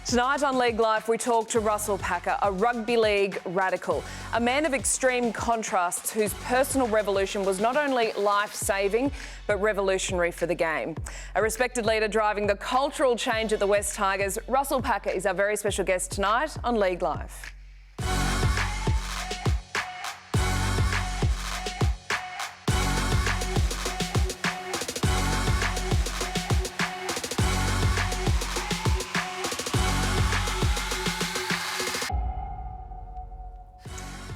Tonight on League Life, we talk to Russell Packer, a rugby league radical, a man of extreme contrasts whose personal revolution was not only life-saving, but revolutionary for the game. A respected leader driving the cultural change at the West Tigers, Russell Packer is our very special guest tonight on League Life.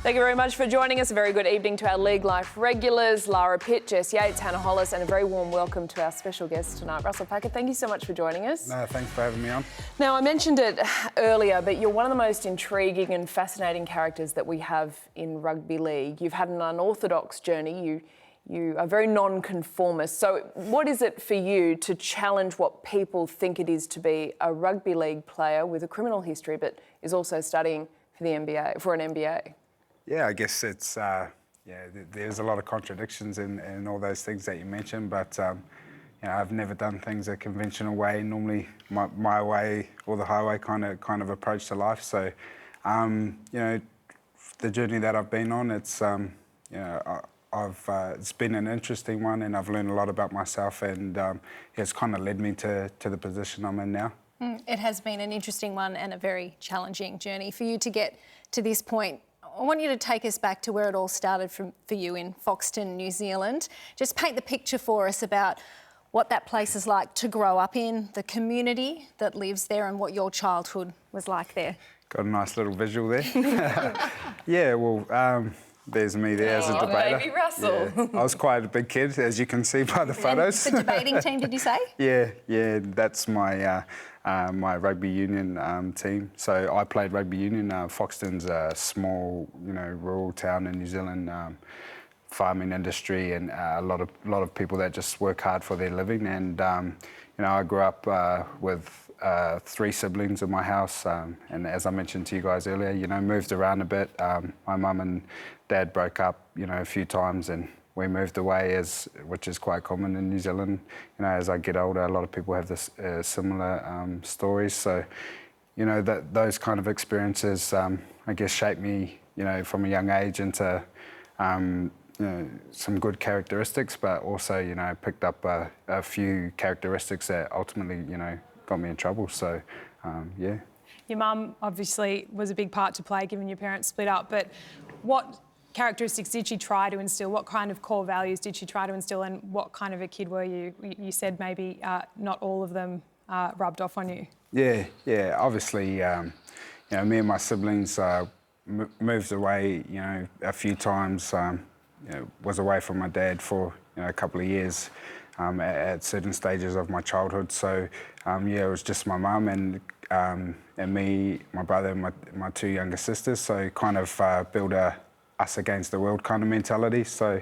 Thank you very much for joining us. A very good evening to our League Life regulars, Lara Pitt, Jess Yates, Hannah Hollis, and a very warm welcome to our special guest tonight, Russell Packer. Thank you so much for joining us. No, thanks for having me on. Now, I mentioned it earlier, but you're one of the most intriguing and fascinating characters that we have in rugby league. You've had an unorthodox journey. You are very non-conformist. So what is it for you to challenge what people think it is to be a rugby league player with a criminal history, but is also studying for the MBA, for an MBA? Yeah, I guess it's, there's a lot of contradictions in all those things that you mentioned, but I've never done things a conventional way, normally my way or the highway kind of approach to life. So, the journey that I've been on, it's, it's been an interesting one, and I've learned a lot about myself, and it's kind of led me to the position I'm in now. It has been an interesting one and a very challenging journey. For you to get to this point, I want you to take us back to where it all started for you in Foxton, New Zealand. Just paint the picture for us about what that place is like to grow up in, the community that lives there, and what your childhood was like there. Got a nice little visual there. Yeah, well, there's me there as a debater. Baby Russell. Yeah. I was quite a big kid, as you can see by the photos. And the debating team, did you say? Yeah, that's my my rugby union team. So I played rugby union. Foxton's a small, rural town in New Zealand, farming industry, and a lot of people that just work hard for their living. And I grew up with 3 siblings in my house, and as I mentioned to you guys earlier, moved around a bit. My mum and dad broke up, a few times, and we moved away, which is quite common in New Zealand. As I get older, a lot of people have this similar stories. So, those kind of experiences, I guess, shaped me, from a young age into, some good characteristics, but also, picked up a few characteristics that ultimately, got me in trouble. So, yeah. Your mum obviously was a big part to play, given your parents split up, but what characteristics did she try to instill? What kind of core values did she try to instill, and what kind of a kid were you? You said maybe not all of them rubbed off on you. Yeah. Obviously, me and my siblings moved away, a few times. Was away from my dad for a couple of years at certain stages of my childhood. So, it was just my mum and me, my brother, and my 2 younger sisters. So, kind of build a us against the world kind of mentality. So,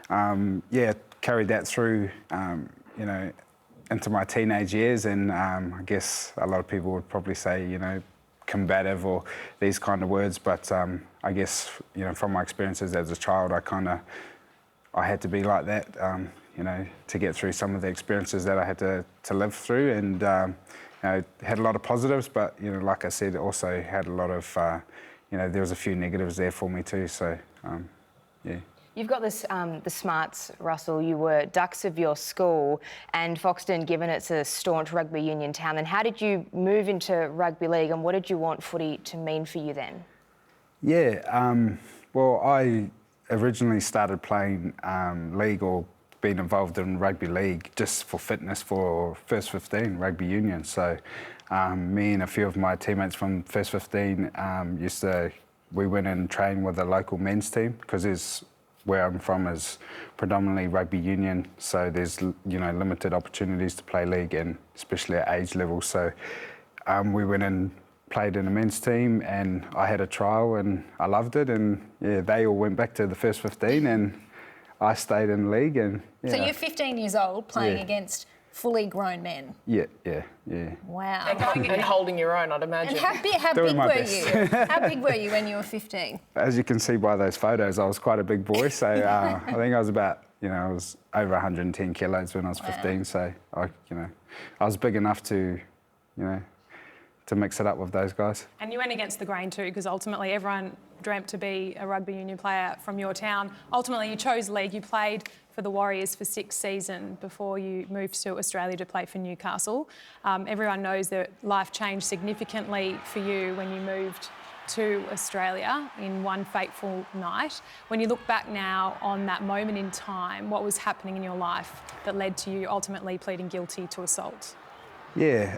carried that through, into my teenage years. And I guess a lot of people would probably say, combative or these kind of words. But I guess, from my experiences as a child, I had to be like that, to get through some of the experiences that I had to live through. And, had a lot of positives, but, like I said, also had a lot of, there was a few negatives there for me too, so, yeah. You've got this, the smarts, Russell. You were Ducks of your school, and Foxton, given it's a staunch rugby union town, then how did you move into rugby league, and what did you want footy to mean for you then? Yeah, well, I originally started playing league or being involved in rugby league just for fitness for First 15 rugby union. So me and a few of my teammates from First 15 we went and trained with a local men's team, because where I'm from is predominantly rugby union, so there's limited opportunities to play league, and especially at age level. So we went and played in a men's team, and I had a trial and I loved it, and they all went back to the First 15 and I stayed in league. And So you're 15 years old playing against fully grown men? Yeah. Wow. And going and holding your own, I'd imagine. And how big were you? How big were you when you were 15? As you can see by those photos, I was quite a big boy. So I think I was about, I was over 110 kilos when I was 15. So I was big enough to, mix it up with those guys. And you went against the grain too, because ultimately everyone dreamt to be a rugby union player from your town. Ultimately, you chose league. You played for the Warriors for 6 seasons before you moved to Australia to play for Newcastle. Everyone knows that life changed significantly for you when you moved to Australia in one fateful night. When you look back now on that moment in time, what was happening in your life that led to you ultimately pleading guilty to assault? Yeah,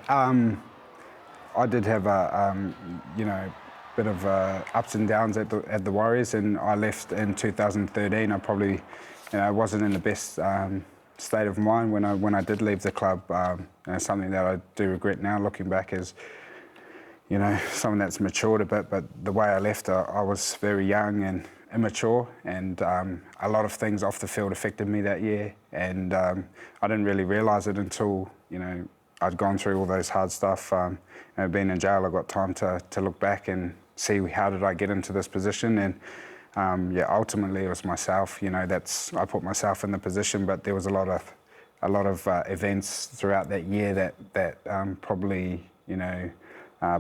I did have a bit of ups and downs at the Warriors, and I left in 2013. I probably wasn't in the best state of mind when I did leave the club. Something that I do regret now looking back is something that's matured a bit, but the way I left, I was very young and immature, and a lot of things off the field affected me that year, and I didn't really realise it until I'd gone through all those hard stuff. Being in jail, I got time to look back and see how did I get into this position, and ultimately it was myself. I put myself in the position, but there was a lot of events throughout that year that probably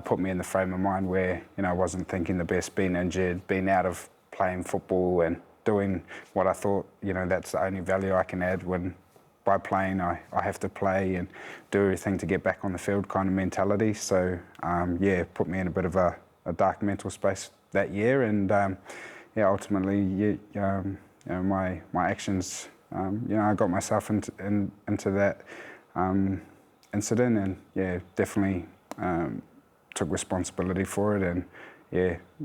put me in the frame of mind where I wasn't thinking the best, being injured, being out of playing football and doing what I thought that's the only value I can add when by playing I have to play and do everything to get back on the field kind of mentality. So put me in a bit of a dark mental space that year, and ultimately my actions I got myself into that incident, and definitely took responsibility for it, and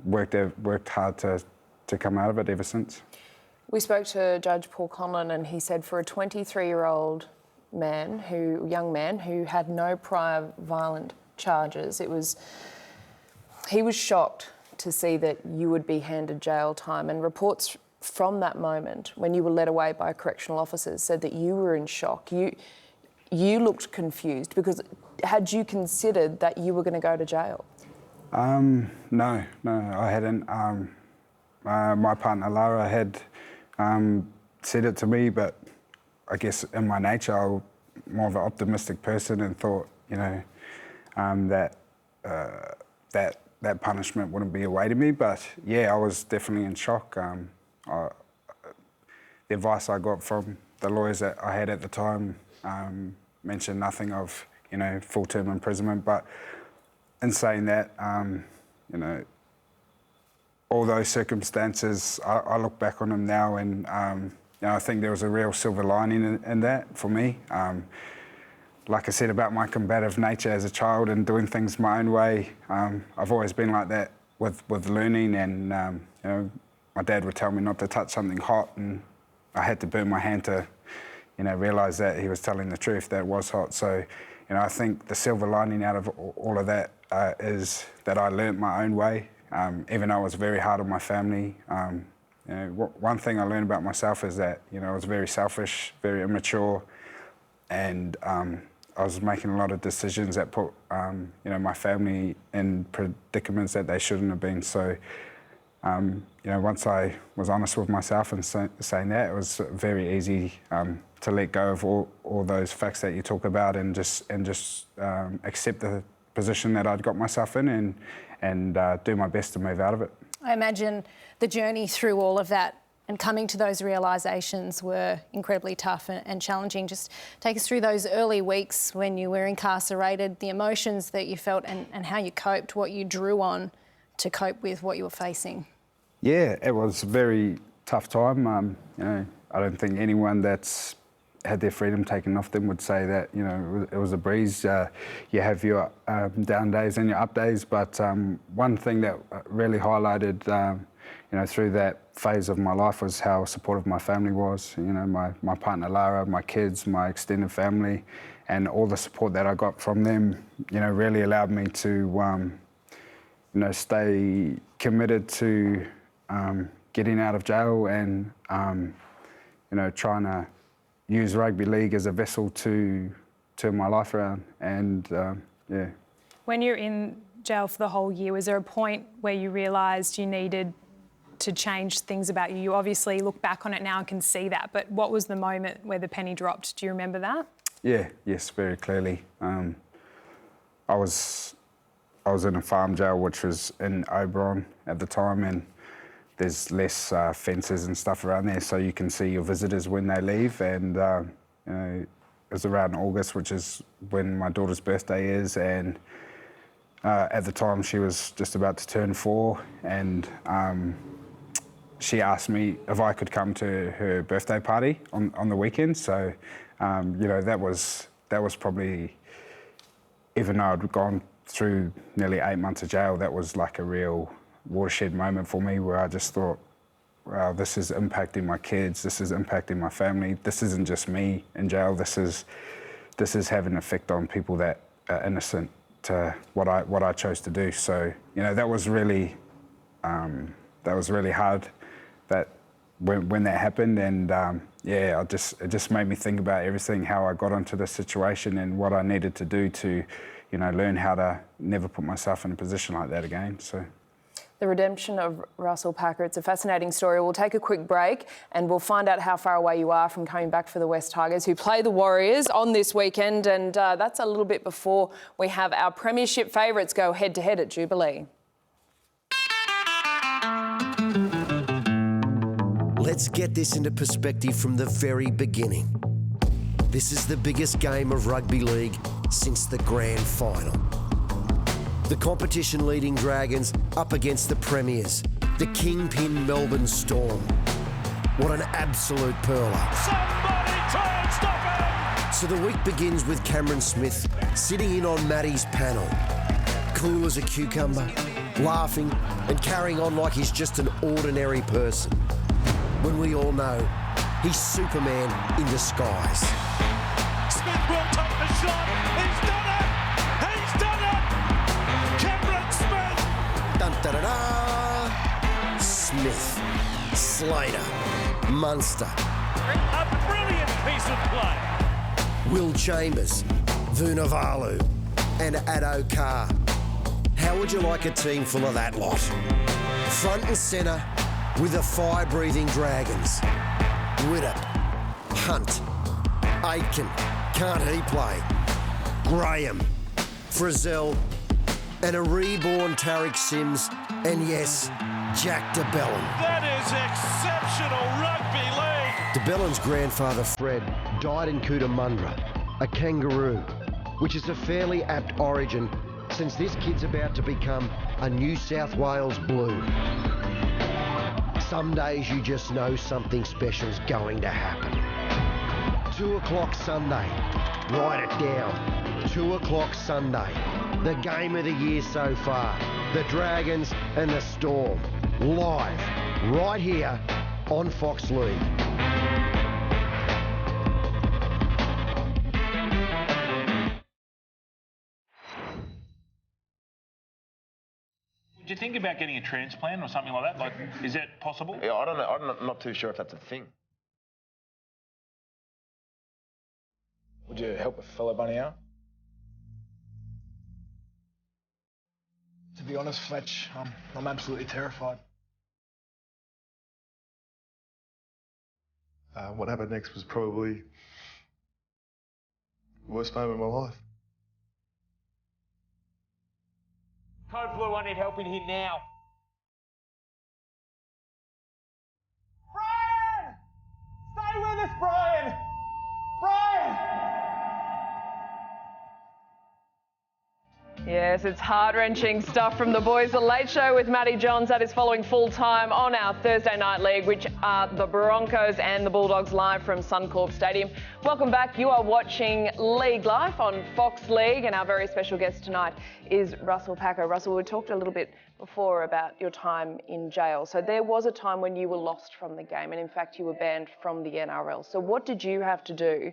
worked hard to come out of it ever since. We spoke to Judge Paul Conlon, and he said for a 23-year-old young man who had no prior violent charges, he was shocked to see that you would be handed jail time, and reports from that moment when you were led away by correctional officers said that you were in shock. You looked confused, because had you considered that you were going to go to jail? No, I hadn't. My partner Lara had said it to me, but I guess in my nature I'm more of an optimistic person and thought that punishment wouldn't be awaiting me. But I was definitely in shock. The advice I got from the lawyers that I had at the time mentioned nothing of full-term imprisonment, but in saying that, all those circumstances, I look back on them now, and I think there was a real silver lining in that for me. Like I said about my combative nature as a child and doing things my own way, I've always been like that with learning, and my dad would tell me not to touch something hot, and I had to burn my hand to realise that he was telling the truth, that it was hot. So I think the silver lining out of all of that is that I learnt my own way, even though I was very hard on my family. One thing I learned about myself is that I was very selfish, very immature, and I was making a lot of decisions that put my family in predicaments that they shouldn't have been. So once I was honest with myself and saying that, it was very easy to let go of all those facts that you talk about and just accept the position that I'd got myself in and do my best to move out of it. I imagine the journey through all of that and coming to those realisations were incredibly tough and challenging. Just take us through those early weeks when you were incarcerated, the emotions that you felt and how you coped, what you drew on to cope with what you were facing. Yeah, it was a very tough time. I don't think anyone that's had their freedom taken off them would say that it was a breeze. You have your down days and your up days, but one thing that really highlighted through that phase of my life was how supportive my family was. My partner Lara, my kids, my extended family, and all the support that I got from them really allowed me to stay committed to getting out of jail and trying to use rugby league as a vessel to turn my life around. And When you're in jail for the whole year, was there a point where you realised you needed to change things about you? You obviously look back on it now and can see that, but what was the moment where the penny dropped? Do you remember that? Yes, very clearly. I was I was in a farm jail, which was in Oberon at the time, and there's less fences and stuff around there, so you can see your visitors when they leave. And you know, it was around August, which is when my daughter's birthday is, and at the time she was just about to turn 4, and she asked me if I could come to her birthday party on the weekend. So, you know, that was probably, even though I'd gone through nearly 8 months of jail, that was like a real watershed moment for me, where I just thought, wow, this is impacting my kids, this is impacting my family, this isn't just me in jail, this is having an effect on people that are innocent to what I chose to do. So, you know, that was really hard, that when that happened, and yeah, it just made me think about everything, how I got into this situation and what I needed to do to, you know, learn how to never put myself in a position like that again. So. The redemption of Russell Packer, it's a fascinating story. We'll take a quick break and we'll find out how far away you are from coming back for the West Tigers, who play the Warriors on this weekend, and that's a little bit before we have our premiership favourites go head-to-head at Jubilee. Let's get this into perspective from the very beginning. This is the biggest game of rugby league since the grand final. The competition-leading Dragons up against the premiers, the kingpin Melbourne Storm. What an absolute perler. Somebody try and stop him! So the week begins with Cameron Smith sitting in on Matty's panel, cool as a cucumber, laughing and carrying on like he's just an ordinary person, when we all know he's Superman in disguise. Smith will take the shot. He's done it! He's done it! Cameron Smith! Dun-da-da-da! Smith, Slater, Munster, A brilliant piece of play. Will Chambers, Vunivalu and Addo Carr. How would you like a team full of that lot? Front and centre with the fire-breathing Dragons. Widdop, Hunt, Aitken, can't he play? Graham, Frizzell, and a reborn Tariq Sims, and yes, Jack de Belin. That is exceptional rugby league. De Belin's grandfather, Fred, died in Cootamundra, a kangaroo, which is a fairly apt origin since this kid's about to become a New South Wales Blue. Some days you just know something special's going to happen. 2 o'clock Sunday, write it down. 2 o'clock Sunday, the game of the year so far. The Dragons and the Storm, live, right here on Fox League. Do you think about getting a transplant or something like that? Like, is that possible? Yeah, I don't know. I'm not too sure if that's a thing. Would you help a fellow bunny out? To be honest, Fletch, I'm absolutely terrified. What happened next was probably the worst moment of my life. Code Blue, I need help in here now. Brian! Stay with us, Brian! Brian! Yes, it's heart-wrenching stuff from the boys. The Late Show with Matty Johns, that is following full-time on our Thursday Night League, which are the Broncos and the Bulldogs live from Suncorp Stadium. Welcome back. You are watching League Life on Fox League, and our very special guest tonight is Russell Packer. Russell, we talked a little bit before about your time in jail. So there was a time when you were lost from the game, and in fact you were banned from the NRL. So what did you have to do?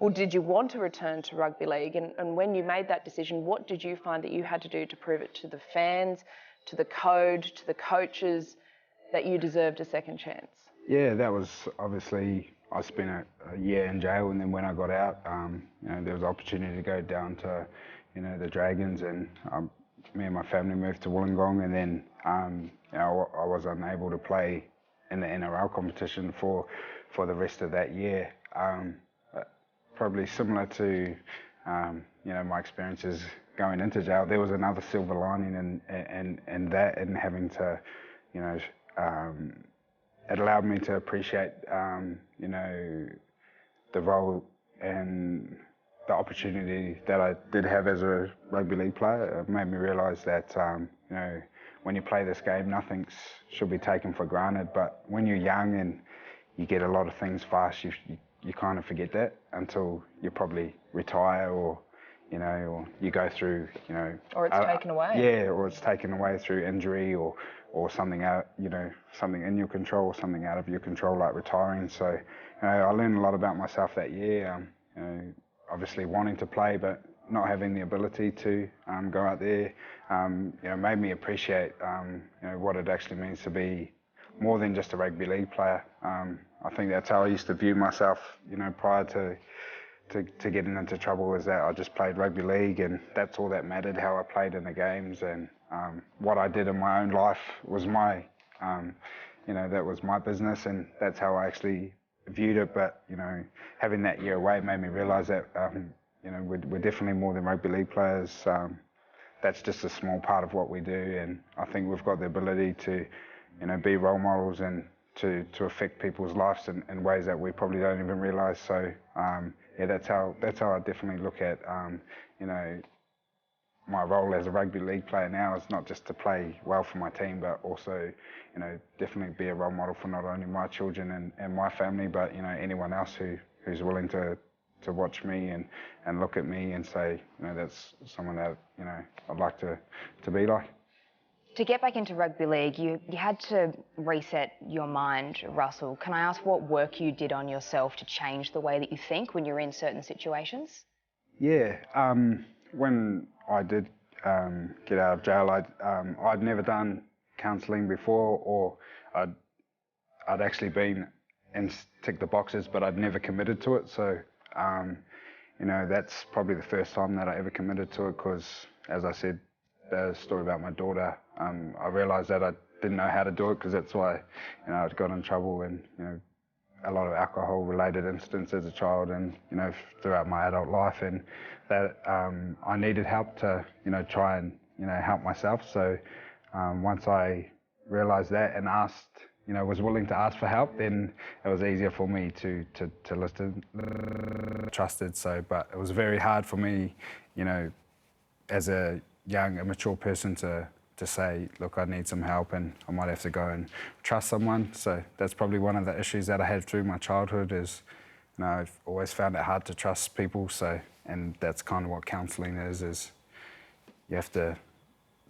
Or did you want to return to rugby league? And when you made that decision, what did you find that you had to do to prove it to the fans, to the code, to the coaches, that you deserved a second chance? Yeah, that was obviously, I spent a year in jail, and then when I got out, you know, there was opportunity to go down to, you know, the Dragons, and me and my family moved to Wollongong, and then you know, I was unable to play in the NRL competition for the rest of that year. Probably similar to, you know, my experiences going into jail, there was another silver lining in that, and having to, you know, it allowed me to appreciate, you know, the role and the opportunity that I did have as a rugby league player. It made me realise that, you know, when you play this game, nothing should be taken for granted. But when you're young and you get a lot of things fast, you kind of forget that until you probably retire, or, you know, or you go through, you know... Or it's taken away. Yeah, or it's taken away through injury, or something out, you know, something in your control, or something out of your control, like retiring. So, you know, I learned a lot about myself that year. You know, obviously wanting to play, but not having the ability to go out there, you know, made me appreciate, you know, what it actually means to be more than just a rugby league player. I think that's how I used to view myself, you know, prior to getting into trouble, was that I just played rugby league, and that's all that mattered, how I played in the games, and what I did in my own life was my, you know, that was my business, and that's how I actually viewed it. But, you know, having that year away made me realise that, you know, we're definitely more than rugby league players. That's just a small part of what we do, and I think we've got the ability to, you know, be role models and to affect people's lives in ways that we probably don't even realise. So, yeah, that's how I definitely look at, you know, my role as a rugby league player now is not just to play well for my team, but also, you know, definitely be a role model for not only my children and my family, but, you know, anyone else who's willing to watch me and look at me and say, you know, that's someone that, you know, I'd like to be like. To get back into rugby league, you had to reset your mind, Russell. Can I ask what work you did on yourself to change the way that you think when you're in certain situations? Yeah, when I did get out of jail, I'd never done counselling before, or I'd actually been and ticked the boxes, but I'd never committed to it. So, you know, that's probably the first time that I ever committed to it, because, as I said, the story about my daughter, I realised that I didn't know how to do it, because that's why, you know, I'd got in trouble, and, you know, a lot of alcohol-related incidents as a child, and, you know, throughout my adult life, and that I needed help to, you know, try and, you know, help myself. So once I realised that and asked, you know, was willing to ask for help, then it was easier for me to listen, trusted. So, but it was very hard for me, you know, as a young, immature person to say, look, I need some help and I might have to go and trust someone. So that's probably one of the issues that I had through my childhood is, you know, I've always found it hard to trust people. So, and that's kind of what counselling is you have to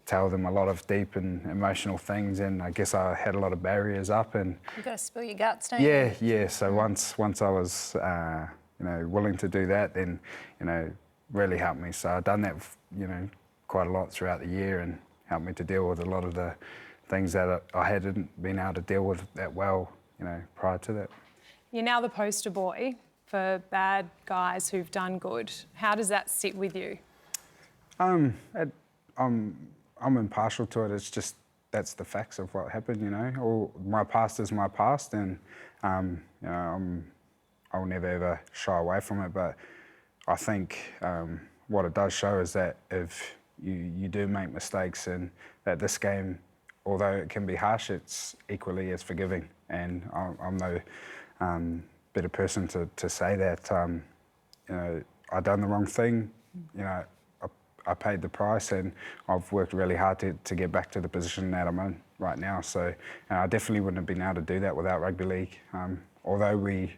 tell them a lot of deep and emotional things, and I guess I had a lot of barriers up. And you've got to spill your guts, don't you? Yeah. So once I was, you know, willing to do that, then, you know, really helped me. So I've done that, you know, quite a lot throughout the year, and helped me to deal with a lot of the things that I hadn't been able to deal with that well, you know, prior to that. You're now the poster boy for bad guys who've done good. How does that sit with you? I'm impartial to it. It's just, that's the facts of what happened, you know. My past is my past, and, you know, I'll never ever shy away from it. But I think what it does show is that if you do make mistakes, and that this game, although it can be harsh, it's equally as forgiving. And I'm no better person to say that, you know, I done the wrong thing, you know, I paid the price, and I've worked really hard to get back to the position that I'm in right now. So I definitely wouldn't have been able to do that without rugby league. Although we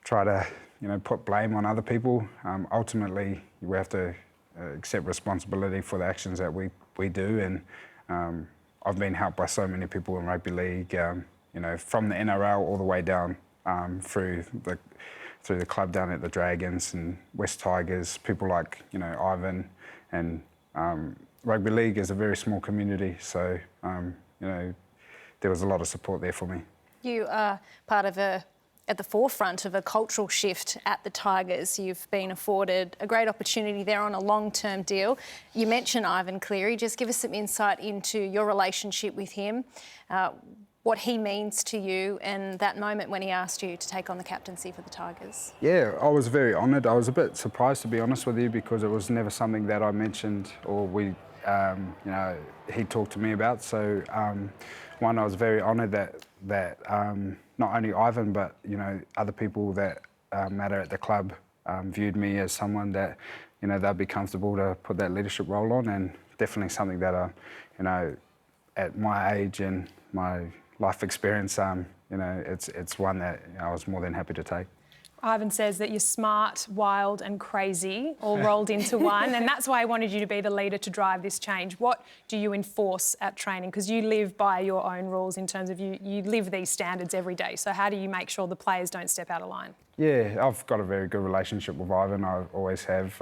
try to, you know, put blame on other people, ultimately we have to accept responsibility for the actions that we do. And I've been helped by so many people in rugby league, you know, from the NRL all the way down through the club down at the Dragons and West Tigers, people like, you know, Ivan. And rugby league is a very small community, so, you know, there was a lot of support there for me. You are part of at the forefront of a cultural shift at the Tigers. You've been afforded a great opportunity there on a long-term deal. You mentioned Ivan Cleary. Just give us some insight into your relationship with him. what he means to you and that moment when he asked you to take on the captaincy for the Tigers? Yeah, I was very honoured. I was a bit surprised, to be honest with you, because it was never something that I mentioned or he talked to me about. So, I was very honoured that not only Ivan, but other people that matter at the club viewed me as someone that they'd be comfortable to put that leadership role on, and definitely something that at my age and my life experience, it's one that I was more than happy to take. Ivan says that you're smart, wild and crazy, all rolled into one, and that's why I wanted you to be the leader to drive this change. What do you enforce at training? Because you live by your own rules in terms of you live these standards every day. So how do you make sure the players don't step out of line? Yeah, I've got a very good relationship with Ivan. I always have,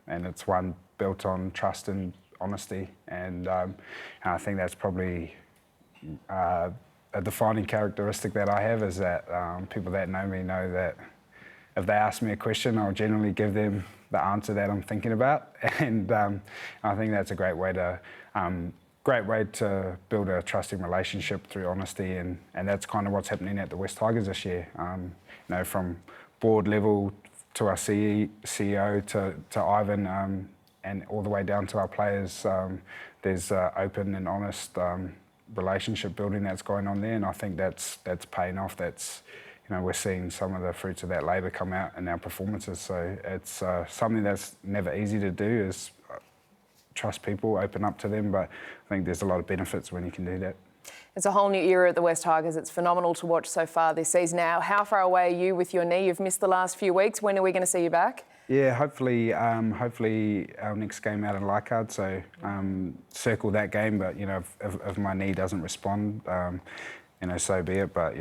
and it's one built on trust and honesty, and I think that's probably a defining characteristic that I have, is that people that know me know that if they ask me a question, I'll generally give them the answer that I'm thinking about, and I think that's a great way to build a trusting relationship through honesty, and that's kind of what's happening at the West Tigers this year. From board level to our CEO to Ivan, and all the way down to our players, there's open and honest relationship building that's going on there, and I think that's paying off. We're seeing some of the fruits of that labour come out in our performances. So it's something that's never easy to do, is trust people, open up to them, but I think there's a lot of benefits when you can do that. It's a whole new era at the West Tigers. It's phenomenal to watch so far this season. Now, how far away are you with your knee? You've missed the last few weeks. When are we going to see you back? Yeah, hopefully our next game out in Leichhardt, so circle that game, but if my knee doesn't respond, so be it, but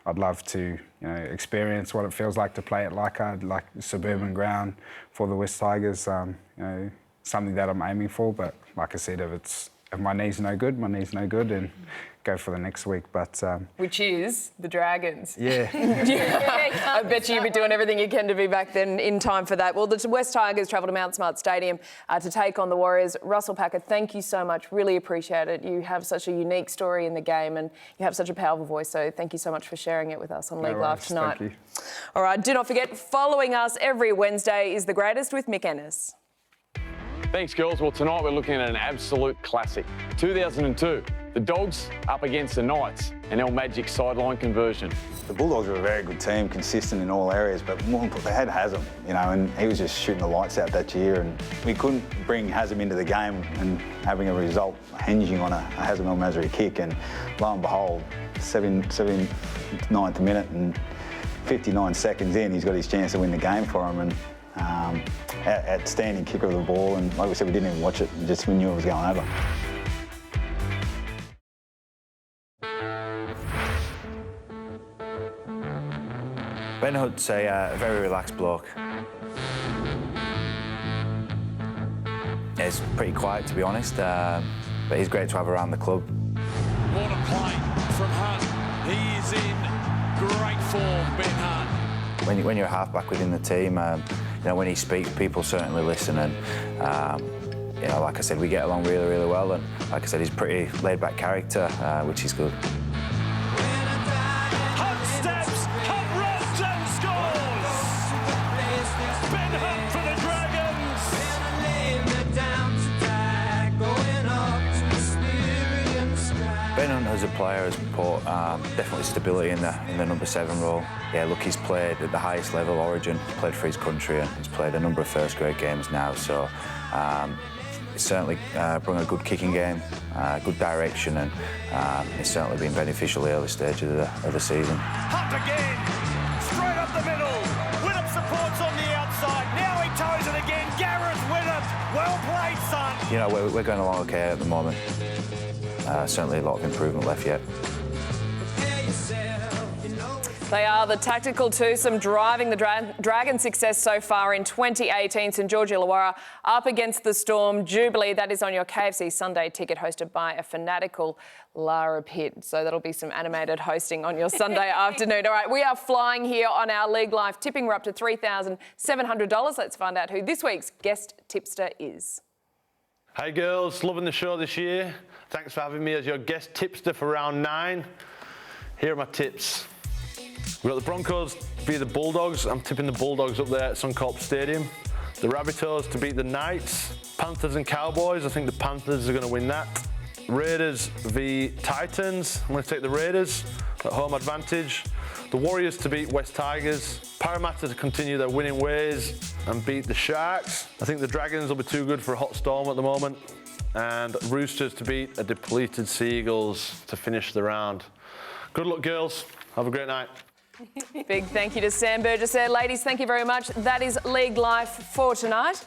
I'd love to experience what it feels like to play at Leichhardt, like suburban ground for the West Tigers, something that I'm aiming for, but like I said, if my knee's no good, my knee's no good, and go for the next week. But which is the Dragons. Yeah. I bet you'll be doing everything you can to be back then in time for that. Well, the West Tigers travel to Mount Smart Stadium to take on the Warriors. Russell Packer, thank you so much. Really appreciate it. You have such a unique story in the game, and you have such a powerful voice. So thank you so much for sharing it with us on League Life tonight. Thank you. All right, do not forget, following us every Wednesday is The Greatest with Mick Ennis. Thanks, girls. Well, tonight we're looking at an absolute classic. 2002, the Dogs up against the Knights, an El Magic sideline conversion. The Bulldogs are a very good team, consistent in all areas, but more important, they had Hazem, and he was just shooting the lights out that year, and we couldn't bring Hazem into the game and having a result hinging on a Hazem El Masri kick, and lo and behold, 79th minute and 59 seconds in, he's got his chance to win the game for him, and outstanding kicker of the ball, and like we said, we didn't even watch it, and we knew it was going over. Ben Hunt's a very relaxed bloke. He's pretty quiet, to be honest, but he's great to have around the club. What a play from Hunt. He is in great form, Ben Hunt. When you're a halfback within the team, when he speaks, people certainly listen, and like I said, we get along really, really well, and like I said, he's a pretty laid-back character, which is good. Hunt steps, Hunt runs and scores! Ben Hunt for the Dragons! Ben Hunt as a player has brought definitely stability in the number 7 role. Yeah, look, he's played at the highest level, Origin, played for his country, and he's played a number of first-grade games now, so he's certainly brought a good kicking game, good direction, and it's certainly been beneficial early stage of the season. Hunt again, straight up the middle. Winnop supports on the outside. Now he toes it again. Gareth Winnop, well played, son. We're going along okay at the moment. Certainly a lot of improvement left yet. They are the tactical twosome driving the Dragons' success so far in 2018. St George Illawarra up against the Storm. Jubilee, that is on your KFC Sunday ticket, hosted by a fanatical Lara Pitt. So that'll be some animated hosting on your Sunday afternoon. All right, we are flying here on our League Life tipping. We're up to $3,700. Let's find out who this week's guest tipster is. Hey girls, loving the show this year. Thanks for having me as your guest tipster for round 9. Here are my tips. We've got the Broncos to beat the Bulldogs. I'm tipping the Bulldogs up there at Suncorp Stadium. The Rabbitohs to beat the Knights. Panthers and Cowboys, I think the Panthers are going to win that. Raiders v Titans, I'm going to take the Raiders at home advantage. The Warriors to beat West Tigers. Parramatta to continue their winning ways and beat the Sharks. I think the Dragons will be too good for a hot storm at the moment. And Roosters to beat a depleted Seagulls to finish the round. Good luck, girls. Have a great night. Big thank you to Sam Burgess there. Ladies, thank you very much. That is League Life for tonight.